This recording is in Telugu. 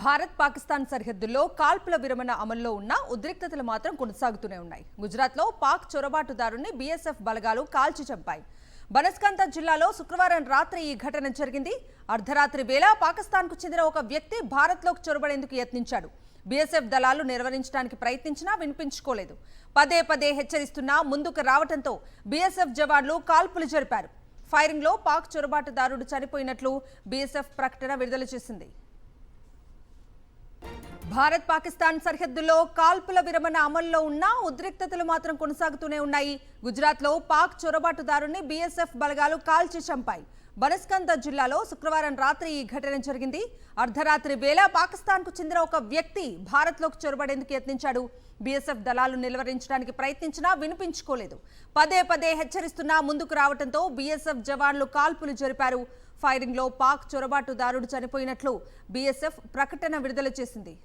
భారత్ పాకిస్తాన్ సరిహద్దుల్లో కాల్పుల విరమణ అమల్లో ఉన్న ఉద్రిక్తతలు మాత్రం కొనసాగుతూనే ఉన్నాయి. గుజరాత్లో పాక్ చొరబాటుదారుని బీఎస్ఎఫ్ బలగాలు కాల్చి చంపాయి. బనస్కాంత జిల్లాలో శుక్రవారం రాత్రి ఈ ఘటన జరిగింది. అర్ధరాత్రి వేళ పాకిస్తాన్కు చెందిన ఒక వ్యక్తి భారత్లోకి చొరబడేందుకు యత్నించాడు. బీఎస్ఎఫ్ దళాలు నిర్వహించడానికి ప్రయత్నించినా వినిపించుకోలేదు. పదే పదే హెచ్చరిస్తున్నా ముందుకు రావడంతో బీఎస్ఎఫ్ జవాన్లు కాల్పులు జరిపారు. ఫైరింగ్లో పాక్ చొరబాటుదారుడు చనిపోయినట్లు బీఎస్ఎఫ్ ప్రకటన విడుదల చేసింది. భారత్ పాకిస్తాన్ సరిహద్దుల్లో కాల్పుల విరమణ అమల్లో ఉన్న ఉద్రిక్తతలు మాత్రం కొనసాగుతూనే ఉన్నాయి. గుజరాత్లో పాక్ చొరబాటుదారుని బీఎస్ఎఫ్ బలగాలు కాల్చి చంపాయి. బనస్కాంత జిల్లాలో శుక్రవారం రాత్రి ఈ ఘటన జరిగింది. అర్ధరాత్రి వేళ పాకిస్తాన్కు చెందిన ఒక వ్యక్తి భారత్లోకి చొరబడేందుకు యత్నించాడు. బీఎస్ఎఫ్ దళాలు నిలువరించడానికి ప్రయత్నించినా వినిపించుకోలేదు. పదే పదే హెచ్చరిస్తున్నా ముందుకు రావడంతో బీఎస్ఎఫ్ జవాన్లు కాల్పులు జరిపారు. ఫైరింగ్లో పాక్ చొరబాటుదారుడు చనిపోయినట్లు బీఎస్ఎఫ్ ప్రకటన విడుదల చేసింది.